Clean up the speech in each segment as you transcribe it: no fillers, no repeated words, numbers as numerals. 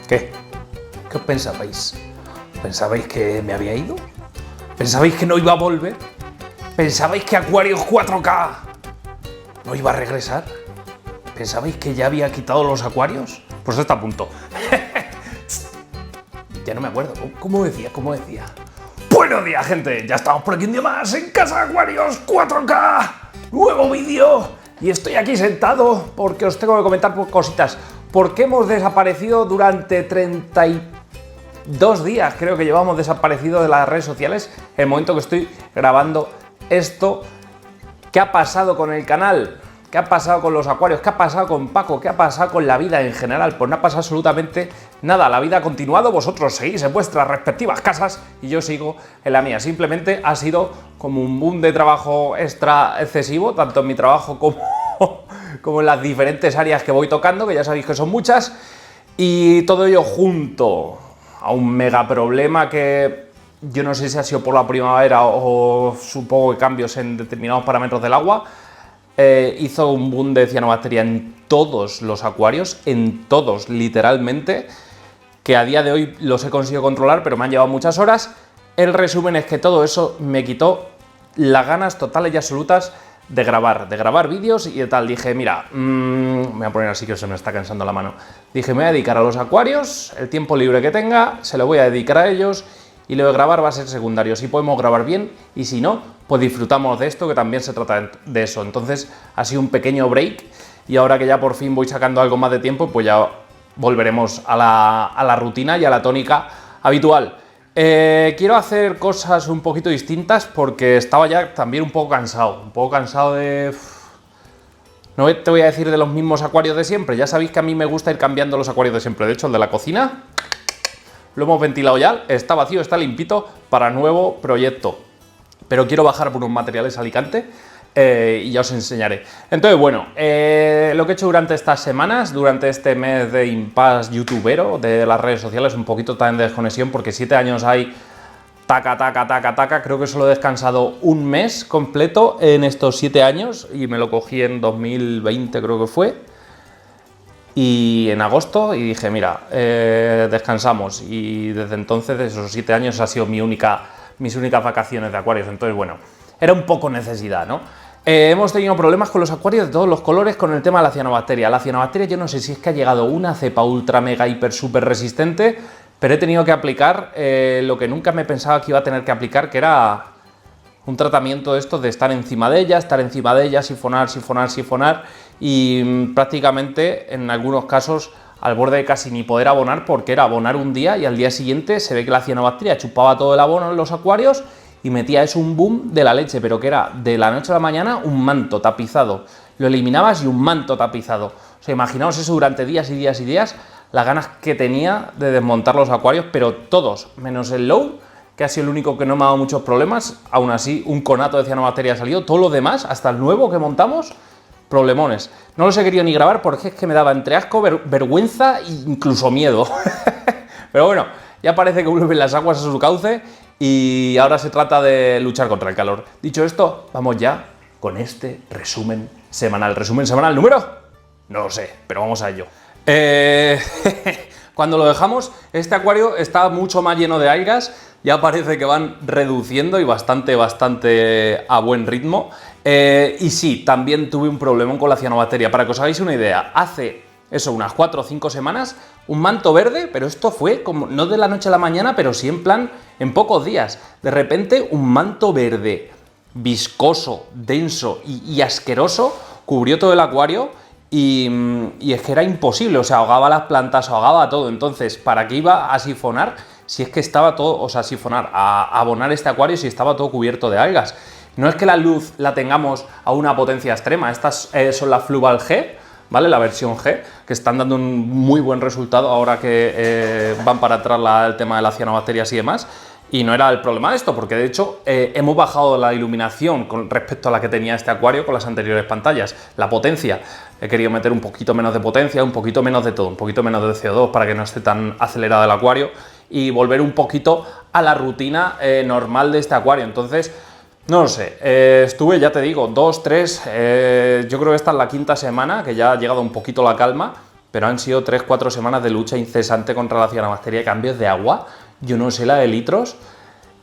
¿Qué? ¿Qué os pensabais? ¿Pensabais que me había ido? ¿Pensabais que no iba a volver? ¿Pensabais que Aquarius 4K no iba a regresar? ¿Pensabais que ya había quitado los acuarios? Pues está a punto. Ya no me acuerdo. ¿Cómo decía? Buenos días, gente. Ya estamos por aquí un día más en Casa de Aquarius 4K. Nuevo vídeo. Y estoy aquí sentado porque os tengo que comentar cositas. ¿Por qué hemos desaparecido durante 32 días? Creo que llevamos desaparecido de las redes sociales. En el momento que estoy grabando esto. ¿Qué ha pasado con el canal? ¿Qué ha pasado con los acuarios? ¿Qué ha pasado con Paco? ¿Qué ha pasado con la vida en general? Pues no ha pasado absolutamente nada. La vida ha continuado, vosotros seguís en vuestras respectivas casas y yo sigo en la mía. Simplemente ha sido como un boom de trabajo extra excesivo, tanto en mi trabajo como en las diferentes áreas que voy tocando, que ya sabéis que son muchas, y todo ello junto a un mega problema que yo no sé si ha sido por la primavera o supongo que cambios en determinados parámetros del agua. Hizo un boom de cianobacteria en todos los acuarios, en todos, literalmente, que a día de hoy los he conseguido controlar, pero me han llevado muchas horas. El resumen es que todo eso me quitó las ganas totales y absolutas de grabar vídeos y de tal. Dije, mira, me voy a poner así que se me está cansando la mano. Dije, me voy a dedicar a los acuarios, el tiempo libre que tenga, se lo voy a dedicar a ellos. Y lo de grabar va a ser secundario, si podemos grabar bien y si no, pues disfrutamos de esto, que también se trata de eso. Entonces ha sido un pequeño break y ahora que ya por fin voy sacando algo más de tiempo, pues ya volveremos a la rutina y a la tónica habitual. Quiero hacer cosas un poquito distintas porque estaba ya también un poco cansado de... No te voy a decir de los mismos acuarios de siempre, ya sabéis que a mí me gusta ir cambiando los acuarios de siempre. De hecho, el de la cocina lo hemos ventilado ya, está vacío, está limpito para nuevo proyecto. Pero quiero bajar por unos materiales Alicante y ya os enseñaré. Entonces, bueno, lo que he hecho durante estas semanas, durante este mes de impasse youtubero de las redes sociales, un poquito también de desconexión, porque 7 años hay taca, creo que solo he descansado un mes completo en estos 7 años y me lo cogí en 2020, creo que fue. Y en agosto, y dije, mira, descansamos. Y desde entonces, de esos 7 años, ha sido mis únicas vacaciones de acuarios. Entonces, bueno, era un poco necesidad, ¿no? Hemos tenido problemas con los acuarios de todos los colores con el tema de la cianobacteria. La cianobacteria, yo no sé si es que ha llegado una cepa ultra, mega, hiper, super resistente, pero he tenido que aplicar lo que nunca me pensaba que iba a tener que aplicar, que era un tratamiento de esto de estar encima de ella, sifonar, y prácticamente en algunos casos al borde de casi ni poder abonar, porque era abonar un día y al día siguiente se ve que la cianobacteria chupaba todo el abono en los acuarios y metía eso un boom de la leche, pero que era de la noche a la mañana un manto tapizado. Lo eliminabas y un manto tapizado. O sea, imaginaos eso durante días y días, las ganas que tenía de desmontar los acuarios, pero todos, menos el low, que ha sido el único que no me ha dado muchos problemas. Aún así, un conato de cianobacteria ha salido. Todo lo demás, hasta el nuevo que montamos, problemones. No los he querido ni grabar porque es que me daba entre asco, vergüenza e incluso miedo. Pero bueno, ya parece que vuelven las aguas a su cauce y ahora se trata de luchar contra el calor. Dicho esto, vamos ya con este resumen semanal. ¿Resumen semanal número? No lo sé, pero vamos a ello. Cuando lo dejamos, este acuario está mucho más lleno de algas. Ya parece que van reduciendo y bastante a buen ritmo. Y sí, también tuve un problema con la cianobacteria. Para que os hagáis una idea, hace eso, unas 4 o 5 semanas, un manto verde, pero esto fue como, no de la noche a la mañana, pero sí en plan, en pocos días. De repente, un manto verde, viscoso, denso y asqueroso, cubrió todo el acuario. Y es que era imposible, o sea, ahogaba las plantas, ahogaba todo. Entonces, ¿para qué iba a sifonar si es que estaba todo, o sea, sifonar, a abonar este acuario si estaba todo cubierto de algas? No es que la luz la tengamos a una potencia extrema, estas son las Fluval G, ¿vale? La versión G, que están dando un muy buen resultado ahora que van para atrás el tema de las cianobacterias y demás. Y no era el problema de esto, porque de hecho hemos bajado la iluminación con respecto a la que tenía este acuario con las anteriores pantallas. La potencia, he querido meter un poquito menos de potencia, un poquito menos de todo, un poquito menos de CO2 para que no esté tan acelerado el acuario y volver un poquito a la rutina normal de este acuario. Entonces, no lo sé, estuve, ya te digo, 2, 3, yo creo que esta es la 5ª semana, que ya ha llegado un poquito la calma, pero han sido 3-4 semanas de lucha incesante contra la cianobacteria y cambios de agua. Yo no sé la de litros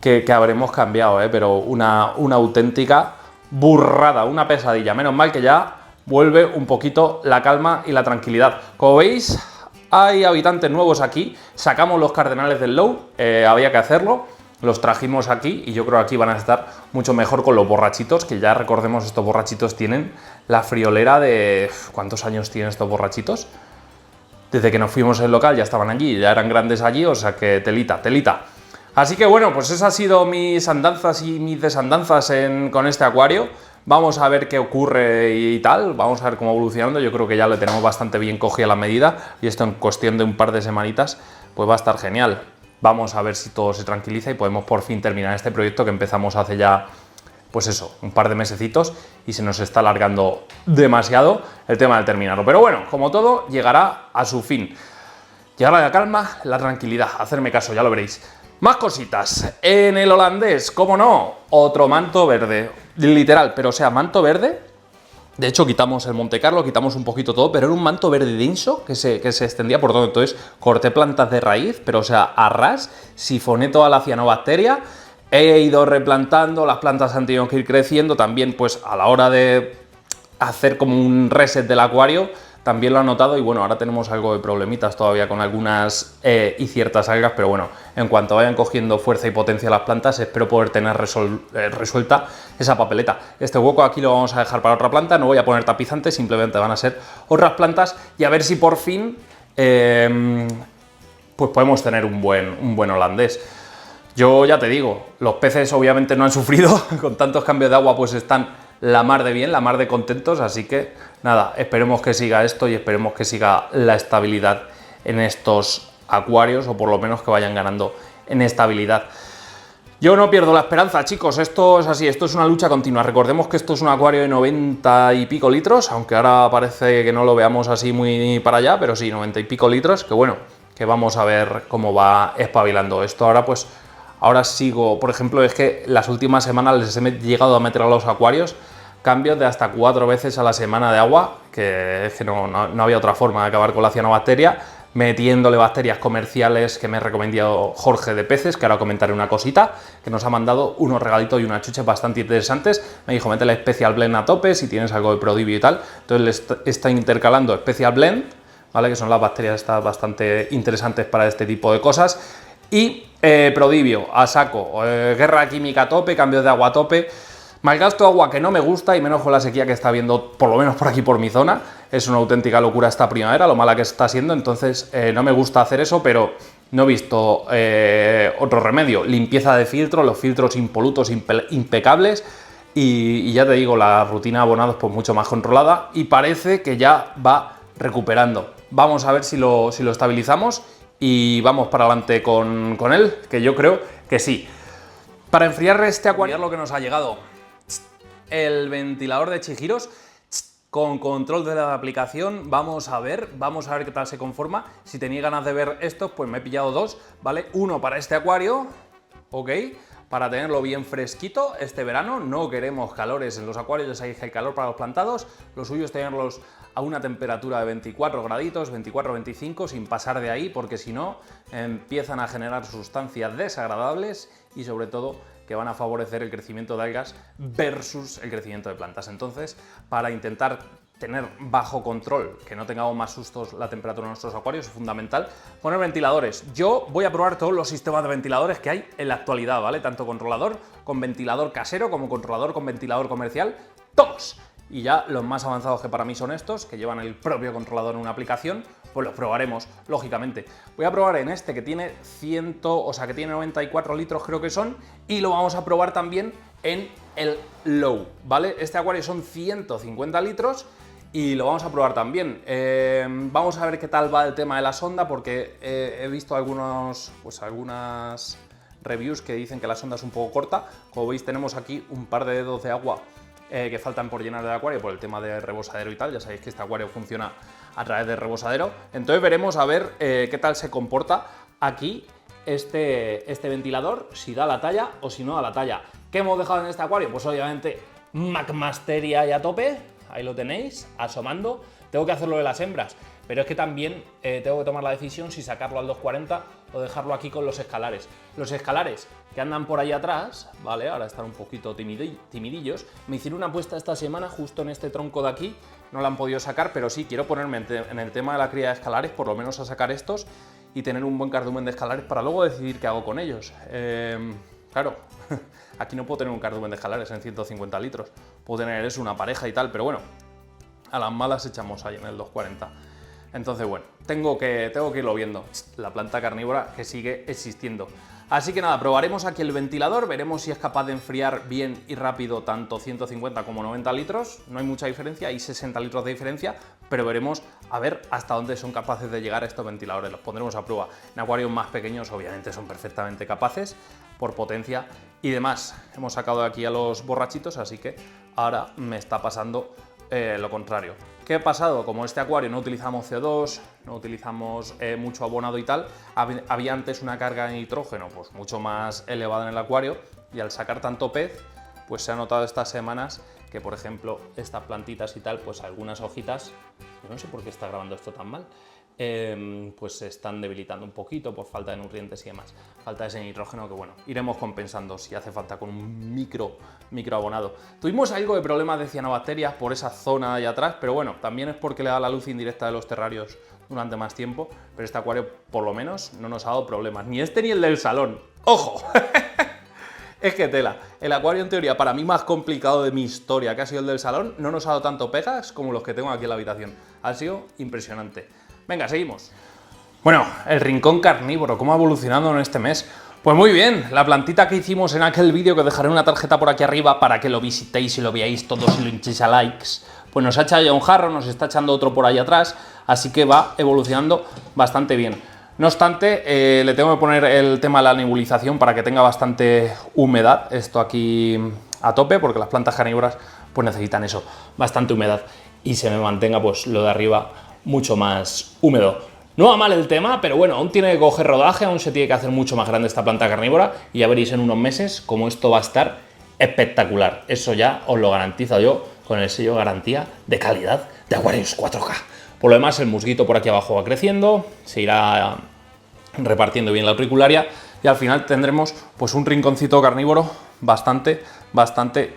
que habremos cambiado, pero una auténtica burrada, una pesadilla. Menos mal que ya vuelve un poquito la calma y la tranquilidad. Como veis, hay habitantes nuevos aquí. Sacamos los cardenales del low, había que hacerlo. Los trajimos aquí y yo creo que aquí van a estar mucho mejor con los borrachitos, que ya recordemos, estos borrachitos tienen la friolera de... ¿Cuántos años tienen estos borrachitos? Desde que nos fuimos al local ya estaban allí, ya eran grandes allí, o sea que telita, telita. Así que bueno, pues esas han sido mis andanzas y mis desandanzas con este acuario. Vamos a ver qué ocurre y tal, vamos a ver cómo evolucionando. Yo creo que ya lo tenemos bastante bien cogido a la medida y esto en cuestión de un par de semanitas pues va a estar genial. Vamos a ver si todo se tranquiliza y podemos por fin terminar este proyecto que empezamos hace ya, pues eso, un par de mesecitos y se nos está alargando demasiado el tema de terminarlo. Pero bueno, como todo, llegará a su fin. Llegará la calma, la tranquilidad, hacerme caso, ya lo veréis. Más cositas. En el holandés, cómo no, otro manto verde. Literal, pero o sea, manto verde. De hecho, quitamos el Monte Carlo, quitamos un poquito todo, pero era un manto verde denso que se extendía por todo. Entonces, corté plantas de raíz, pero o sea, a ras, sifoné toda la cianobacteria, he ido replantando, las plantas han tenido que ir creciendo. También, pues, a la hora de hacer como un reset del acuario, también lo han notado y bueno, ahora tenemos algo de problemitas todavía con algunas y ciertas algas, pero bueno, en cuanto vayan cogiendo fuerza y potencia las plantas, espero poder tener resuelta esa papeleta. Este hueco aquí lo vamos a dejar para otra planta, no voy a poner tapizantes, simplemente van a ser otras plantas y a ver si por fin pues podemos tener un buen holandés. Yo ya te digo, los peces obviamente no han sufrido, con tantos cambios de agua pues están la mar de bien, la mar de contentos, así que nada, esperemos que siga esto y esperemos que siga la estabilidad en estos acuarios, o por lo menos que vayan ganando en estabilidad. Yo no pierdo la esperanza, chicos, esto es así, esto es una lucha continua. Recordemos que esto es un acuario de 90 y pico litros, aunque ahora parece que no lo veamos así muy para allá, pero sí, 90 y pico litros, que bueno, que vamos a ver cómo va espabilando esto. Ahora pues, ahora sigo, por ejemplo, es que las últimas semanas les he llegado a meter a los acuarios cambios de hasta 4 veces a la semana de agua, que es que no había otra forma de acabar con la cianobacteria, metiéndole bacterias comerciales que me recomendó Jorge de Peces, que ahora comentaré una cosita, que nos ha mandado unos regalitos y unas chuches bastante interesantes. Me dijo, métele Special Blend a tope si tienes algo de Prodivio y tal. Entonces le está intercalando Special Blend, ¿vale? Que son las bacterias estas bastante interesantes para este tipo de cosas. Y Prodivio a saco, guerra química a tope, cambios de agua a tope. Malgasto agua que no me gusta, y menos con la sequía que está habiendo, por lo menos por aquí por mi zona. Es una auténtica locura esta primavera, lo mala que está siendo, entonces no me gusta hacer eso, pero no he visto otro remedio. Limpieza de filtros, los filtros impolutos, impecables, y ya te digo, la rutina de abonados pues mucho más controlada, y parece que ya va recuperando. Vamos a ver si lo estabilizamos y vamos para adelante con él, que yo creo que sí. Para enfriar este acuario, lo que nos ha llegado, el ventilador de Chihiros con control de la aplicación. Vamos a ver qué tal se conforma. Si tenía ganas de ver estos, pues me he pillado dos, ¿vale? Uno para este acuario, ok, para tenerlo bien fresquito este verano. No queremos calores en los acuarios, ya sabéis que hay calor para los plantados. Lo suyo es tenerlos a una temperatura de 24 graditos, 24-25, sin pasar de ahí, porque si no empiezan a generar sustancias desagradables y sobre todo que van a favorecer el crecimiento de algas versus el crecimiento de plantas. Entonces, para intentar tener bajo control, que no tengamos más sustos la temperatura de nuestros acuarios, es fundamental poner ventiladores. Yo voy a probar todos los sistemas de ventiladores que hay en la actualidad, ¿vale? Tanto controlador con ventilador casero como controlador con ventilador comercial, todos. Y ya los más avanzados, que para mí son estos, que llevan el propio controlador en una aplicación, pues los probaremos, lógicamente. Voy a probar en este que tiene 94 litros creo que son, y lo vamos a probar también en el Low, ¿vale? Este acuario son 150 litros y lo vamos a probar también. Vamos a ver qué tal va el tema de la sonda, porque he visto algunas reviews que dicen que la sonda es un poco corta. Como veis, tenemos aquí un par de dedos de agua que faltan por llenar el acuario por el tema de rebosadero y tal. Ya sabéis que este acuario funciona a través de rebosadero. Entonces veremos a ver qué tal se comporta aquí este ventilador, si da la talla o si no da la talla. ¿Qué hemos dejado en este acuario? Pues obviamente McMasteria y a tope, ahí lo tenéis, asomando. Tengo que hacerlo de las hembras. pero es que también tengo que tomar la decisión si sacarlo al 240 o dejarlo aquí con los escalares. Los escalares que andan por ahí atrás, ¿vale? Ahora están un poquito timidillos. Me hicieron una apuesta esta semana justo en este tronco de aquí, no la han podido sacar, pero sí, quiero ponerme en el tema de la cría de escalares, por lo menos a sacar estos y tener un buen cardumen de escalares para luego decidir qué hago con ellos. Claro, aquí no puedo tener un cardumen de escalares en 150 litros, puedo tener eso, una pareja y tal, pero bueno, a las malas echamos ahí en el 240. Entonces, bueno, tengo que irlo viendo, la planta carnívora que sigue existiendo. Así que nada, probaremos aquí el ventilador, veremos si es capaz de enfriar bien y rápido tanto 150 como 90 litros, no hay mucha diferencia, hay 60 litros de diferencia, pero veremos a ver hasta dónde son capaces de llegar estos ventiladores, los pondremos a prueba. En acuarios más pequeños obviamente son perfectamente capaces, por potencia y demás. Hemos sacado de aquí a los borrachitos, así que ahora me está pasando lo contrario. ¿Qué ha pasado? Como este acuario no utilizamos CO2, no utilizamos mucho abonado y tal, había antes una carga de nitrógeno pues mucho más elevada en el acuario y al sacar tanto pez, pues se ha notado estas semanas que, por ejemplo, estas plantitas y tal, pues algunas hojitas, no sé por qué está grabando esto tan mal, pues se están debilitando un poquito por falta de nutrientes y demás, falta de ese nitrógeno que bueno, iremos compensando si hace falta con un micro abonado. Tuvimos algo de problemas de cianobacterias por esa zona de allá atrás, pero bueno, también es porque le da la luz indirecta de los terrarios durante más tiempo, pero este acuario por lo menos no nos ha dado problemas, ni este ni el del salón, ¡ojo! Es que tela, el acuario en teoría para mí más complicado de mi historia, que ha sido el del salón, no nos ha dado tanto pegas como los que tengo aquí en la habitación, ha sido impresionante. Venga, seguimos. Bueno, el rincón carnívoro, ¿cómo ha evolucionado en este mes? Pues muy bien, la plantita que hicimos en aquel vídeo, que os dejaré una tarjeta por aquí arriba para que lo visitéis y lo veáis todos y lo hinchéis a likes, pues nos ha echado ya un jarro, nos está echando otro por ahí atrás, así que va evolucionando bastante bien. No obstante, le tengo que poner el tema de la nebulización para que tenga bastante humedad, esto aquí a tope, porque las plantas carnívoras pues necesitan eso, bastante humedad, y se me mantenga pues lo de arriba mucho más húmedo. No va mal el tema, pero bueno, aún tiene que coger rodaje, aún se tiene que hacer mucho más grande esta planta carnívora y ya veréis en unos meses cómo esto va a estar espectacular. Eso ya os lo garantizo yo con el sello de garantía de calidad de Aquarius 4K. Por lo demás, el musguito por aquí abajo va creciendo, se irá repartiendo bien la auricularia y al final tendremos pues un rinconcito carnívoro bastante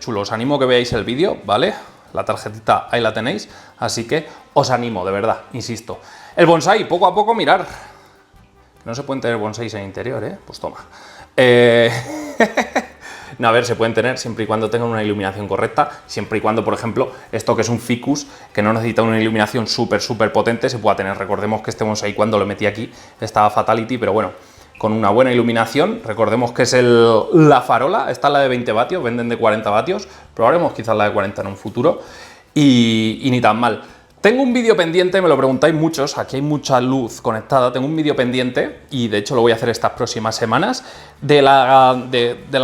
chulo. Os animo a que veáis el vídeo, ¿vale? La tarjetita ahí la tenéis, así que os animo, de verdad, insisto. El bonsai, poco a poco mirar. No se pueden tener bonsáis en interior, ¿eh? Pues toma. No, a ver, se pueden tener siempre y cuando tengan una iluminación correcta, siempre y cuando, por ejemplo, esto que es un ficus, que no necesita una iluminación súper potente, se pueda tener. Recordemos que este bonsai cuando lo metí aquí estaba fatality, pero bueno, con una buena iluminación, recordemos que es la farola, esta es la de 20 vatios, venden de 40 vatios, probaremos quizás la de 40 en un futuro, y ni tan mal. Tengo un vídeo pendiente, me lo preguntáis muchos, aquí hay mucha luz conectada, tengo un vídeo pendiente, y de hecho lo voy a hacer estas próximas semanas, de la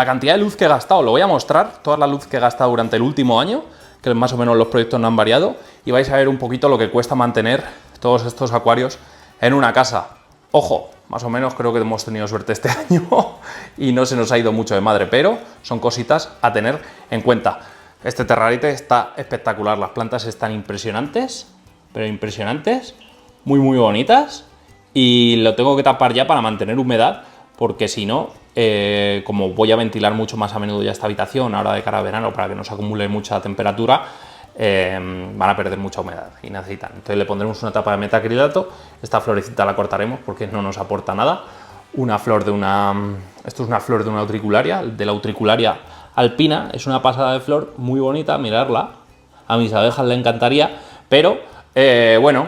cantidad de luz que he gastado. Lo voy a mostrar, toda la luz que he gastado durante el último año, que más o menos los proyectos no han variado, y vais a ver un poquito lo que cuesta mantener todos estos acuarios en una casa. Ojo, más o menos creo que hemos tenido suerte este año y no se nos ha ido mucho de madre, pero son cositas a tener en cuenta. Este terrarite está espectacular, las plantas están impresionantes, pero impresionantes, muy bonitas, y lo tengo que tapar ya para mantener humedad, porque si no, como voy a ventilar mucho más a menudo ya esta habitación, ahora de cara a verano, para que no se acumule mucha temperatura, van a perder mucha humedad y necesitan. Entonces le pondremos una tapa de metacrilato, esta florecita la cortaremos porque no nos aporta nada. Esto es una flor de una utricularia, de la utricularia alpina, es una pasada de flor muy bonita, mirarla, a mis abejas le encantaría, pero bueno,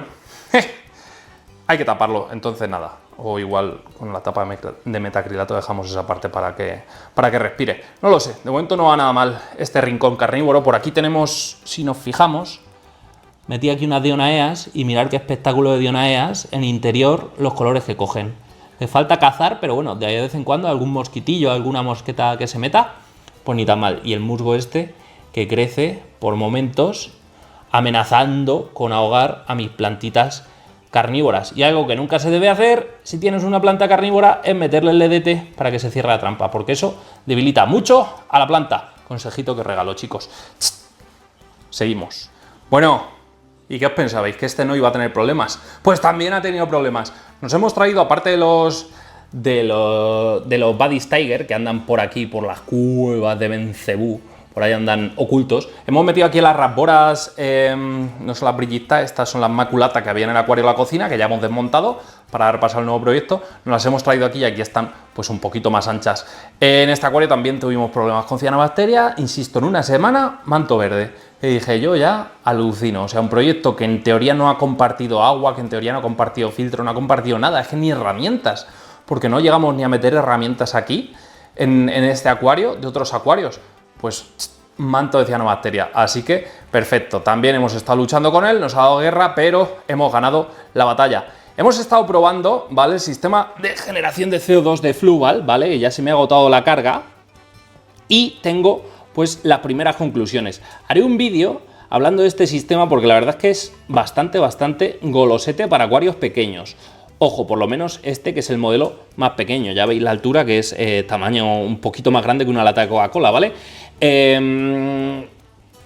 hay que taparlo, entonces nada, o igual con la tapa de metacrilato dejamos esa parte para que respire. No lo sé, de momento no va nada mal este rincón carnívoro. Por aquí tenemos, si nos fijamos, metí aquí unas dionaeas y mirad qué espectáculo de dionaeas en interior, los colores que cogen. Le falta cazar, pero bueno, de ahí de vez en cuando algún mosquitillo, alguna mosqueta que se meta, pues ni tan mal. Y el musgo este que crece por momentos amenazando con ahogar a mis plantitas carnívoras. Y algo que nunca se debe hacer si tienes una planta carnívora es meterle el ledete para que se cierre la trampa, porque eso debilita mucho a la planta. Consejito que regalo, chicos. Seguimos. Bueno, ¿Y qué os pensabais? ¿Que este no iba a tener problemas? Pues también ha tenido problemas. Nos hemos traído, aparte de los Buddy's Tiger, que andan por aquí, por las cuevas de Bencebú, por ahí andan ocultos, hemos metido aquí las rasboras, no son las brillitas, estas son las maculatas que había en el acuario de la cocina, que ya hemos desmontado para dar paso al nuevo proyecto. Nos las hemos traído aquí y aquí están pues un poquito más anchas. En este acuario también tuvimos problemas con cianobacteria, insisto, en una semana, manto verde. Y dije, yo ya alucino, o sea, un proyecto que en teoría no ha compartido agua, que en teoría no ha compartido filtro, no ha compartido nada, es que ni herramientas, porque no llegamos ni a meter herramientas aquí, en este acuario, de otros acuarios, pues manto de cianobacteria, así que perfecto. También hemos estado luchando con él, nos ha dado guerra, pero hemos ganado la batalla. Hemos estado probando, ¿vale?, el sistema de generación de CO2 de Fluval, ¿vale?, y ya se me ha agotado la carga, y tengo pues las primeras conclusiones. Haré un vídeo hablando de este sistema porque la verdad es que es bastante golosete para acuarios pequeños. Ojo, por lo menos este, que es el modelo más pequeño. Ya veis la altura, que es tamaño un poquito más grande que una lata de Coca-Cola, ¿vale?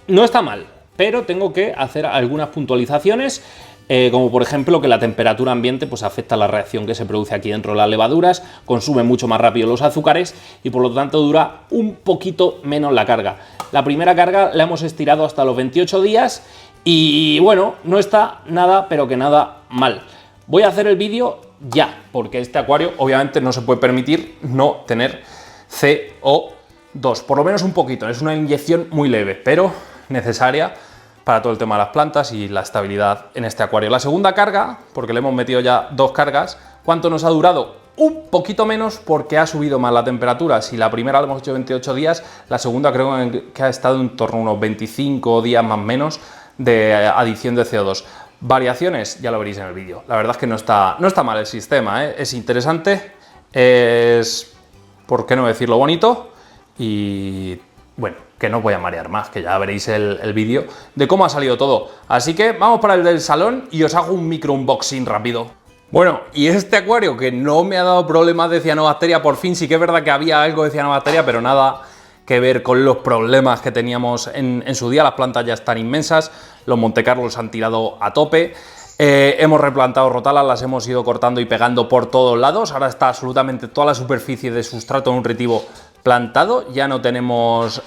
No está mal, pero tengo que hacer algunas puntualizaciones, como por ejemplo que la temperatura ambiente pues afecta a la reacción que se produce aquí dentro de las levaduras, consume mucho más rápido los azúcares y por lo tanto dura un poquito menos la carga. La primera carga la hemos estirado hasta los 28 días y bueno, no está nada, pero que nada mal. Voy a hacer el vídeo ya, porque este acuario obviamente no se puede permitir no tener CO2, por lo menos un poquito. Es una inyección muy leve, pero necesaria para todo el tema de las plantas y la estabilidad en este acuario. La segunda carga, porque le hemos metido ya 2 cargas, ¿cuánto nos ha durado? Un poquito menos porque ha subido más la temperatura. Si la primera la hemos hecho 28 días, la segunda creo que ha estado en torno a unos 25 días más o menos de adición de CO2. Variaciones, ya lo veréis en el vídeo. La verdad es que no está mal el sistema, ¿eh? Es interesante, es, por qué no decirlo, bonito y bueno, que no voy a marear más, que ya veréis el vídeo de cómo ha salido todo. Así que vamos para el del salón y os hago un micro unboxing rápido. Bueno, y este acuario que no me ha dado problemas de cianobacteria, por fin sí que es verdad que había algo de cianobacteria, pero nada que ver con los problemas que teníamos en su día. Las plantas ya están inmensas, los Montecarlos han tirado a tope, hemos replantado rotalas, las hemos ido cortando y pegando por todos lados. Ahora está absolutamente toda la superficie de sustrato nutritivo plantado, ya no tenemos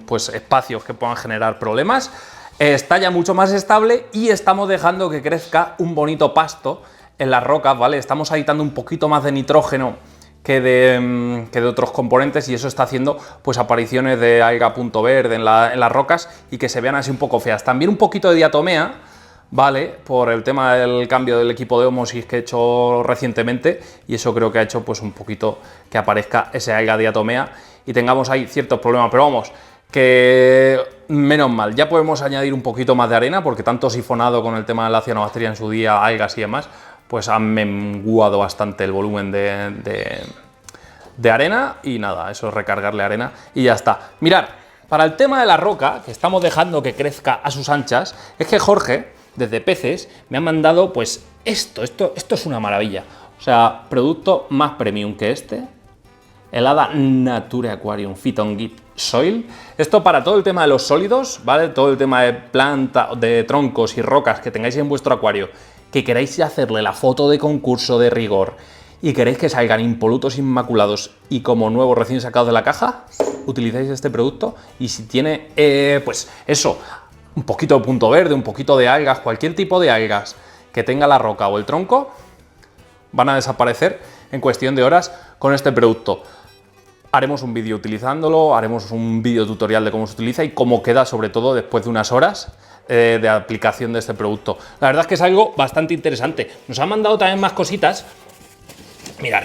pues espacios que puedan generar problemas. Está ya mucho más estable y estamos dejando que crezca un bonito pasto en las rocas, ¿vale? Estamos aditando un poquito más de nitrógeno que de otros componentes y eso está haciendo pues apariciones de alga punto verde en las rocas y que se vean así un poco feas. También un poquito de diatomea, ¿vale?, por el tema del cambio del equipo de ósmosis que he hecho recientemente y eso creo que ha hecho pues un poquito que aparezca ese alga diatomea y tengamos ahí ciertos problemas, pero vamos, que menos mal, ya podemos añadir un poquito más de arena porque tanto sifonado con el tema de la cianobacteria en su día, algas y demás, pues han menguado bastante el volumen de arena y nada, eso es recargarle arena y ya está. Mirad, para el tema de la roca, que estamos dejando que crezca a sus anchas, es que Jorge, desde Peces, me ha mandado pues esto es una maravilla. O sea, producto más premium que este, el Hada Nature Aquarium Fit on Git Soil. Esto para todo el tema de los sólidos, ¿vale? Todo el tema de planta, de troncos y rocas que tengáis en vuestro acuario, que queráis hacerle la foto de concurso de rigor y queréis que salgan impolutos, inmaculados y como nuevos recién sacados de la caja, utilizáis este producto y si tiene, pues eso, un poquito de punto verde, un poquito de algas, cualquier tipo de algas que tenga la roca o el tronco, van a desaparecer en cuestión de horas con este producto. Haremos un vídeo utilizándolo, haremos un vídeo tutorial de cómo se utiliza y cómo queda, sobre todo después de unas horas de aplicación de este producto. La verdad es que es algo bastante interesante. Nos han mandado también más cositas. Mirad,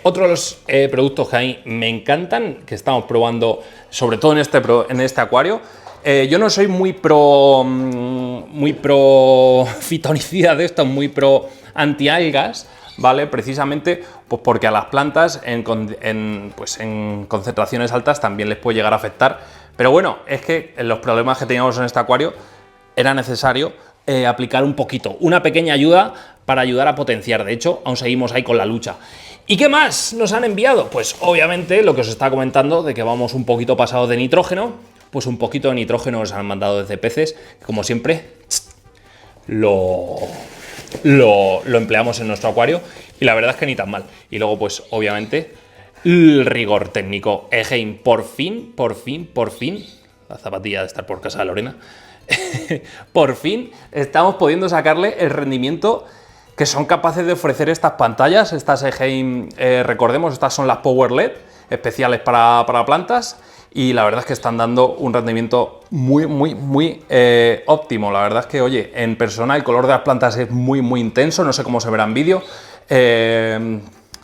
otros productos que a mí me encantan, que estamos probando, sobre todo en este acuario. Yo no soy muy pro fitonicida de esto, muy pro antialgas, ¿vale? Precisamente pues porque a las plantas en concentraciones altas también les puede llegar a afectar. Pero bueno, es que en los problemas que teníamos en este acuario era necesario aplicar un poquito, una pequeña ayuda para ayudar a potenciar. De hecho, aún seguimos ahí con la lucha. ¿Y qué más nos han enviado? Pues obviamente lo que os estaba comentando de que vamos un poquito pasados de nitrógeno, pues un poquito de nitrógeno nos han mandado desde Peces, que como siempre, lo empleamos en nuestro acuario y la verdad es que ni tan mal. Y luego, pues, obviamente, el rigor técnico. Egeim, por fin, la zapatilla de estar por casa de Lorena, por fin estamos pudiendo sacarle el rendimiento que son capaces de ofrecer estas pantallas. Estas Egeim, recordemos, estas son las Power LED, especiales para plantas. Y la verdad es que están dando un rendimiento muy óptimo. La verdad es que, oye, en persona el color de las plantas es muy intenso. No sé cómo se verá en vídeo.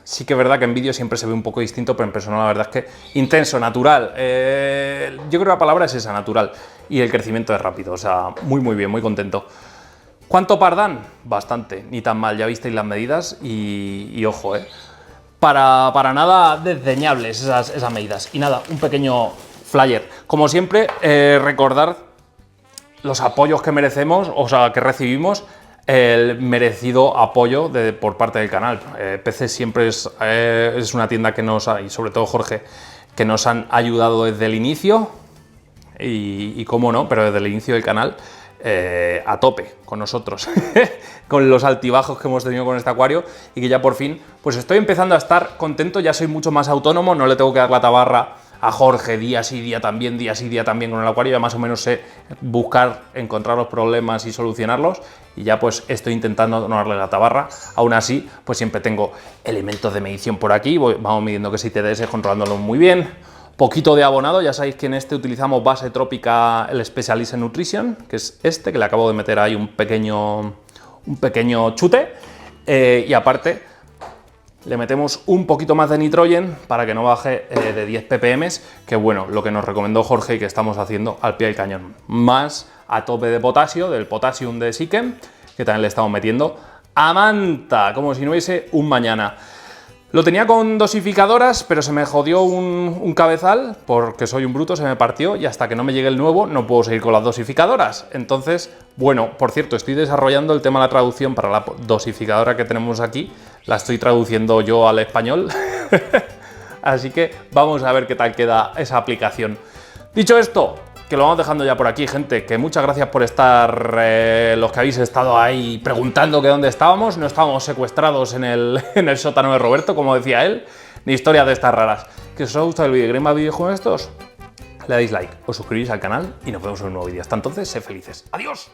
Sí que es verdad que en vídeo siempre se ve un poco distinto, pero en persona la verdad es que intenso, natural. Yo creo que la palabra es esa, natural. Y el crecimiento es rápido. O sea, muy bien, muy contento. ¿Cuánto par dan? Bastante, ni tan mal. Ya visteis las medidas y ojo, Para nada desdeñables esas medidas. Y nada, un pequeño flyer. Como siempre, recordar los apoyos que merecemos, o sea, que recibimos, el merecido apoyo por parte del canal. PC siempre es una tienda que nos ha, y sobre todo Jorge, que nos han ayudado desde el inicio, y cómo no, pero desde el inicio del canal, a tope con nosotros, con los altibajos que hemos tenido con este acuario, y que ya por fin pues estoy empezando a estar contento. Ya soy mucho más autónomo, no le tengo que dar la tabarra a Jorge día sí día también con el acuario. Ya más o menos sé buscar, encontrar los problemas y solucionarlos, y ya pues estoy intentando no darle la tabarra. Aún así, pues siempre tengo elementos de medición por aquí, vamos midiendo que si TDS, controlándolo muy bien. Poquito de abonado, ya sabéis que en este utilizamos base trópica, el Specialist Nutrition, que es que le acabo de meter ahí un pequeño chute, y aparte le metemos un poquito más de nitrogen para que no baje de 10 ppm, que bueno, lo que nos recomendó Jorge y que estamos haciendo al pie del cañón. Más a tope de potasio, del Potassium de Sikem, que también le estamos metiendo a manta, como si no hubiese un mañana. Lo tenía con dosificadoras, pero se me jodió un cabezal, porque soy un bruto, se me partió, y hasta que no me llegue el nuevo no puedo seguir con las dosificadoras. Entonces, bueno, por cierto, estoy desarrollando el tema de la traducción para la dosificadora que tenemos aquí. La estoy traduciendo yo al español. Así que vamos a ver qué tal queda esa aplicación. Dicho esto, que lo vamos dejando ya por aquí, gente, que muchas gracias por estar, los que habéis estado ahí preguntando que dónde estábamos. No estábamos secuestrados en el sótano de Roberto, como decía él, ni historias de estas raras. Que os ha gustado el vídeo y queréis más vídeos como estos, le dais like, os suscribís al canal y nos vemos en un nuevo vídeo. Hasta entonces, sed felices. ¡Adiós!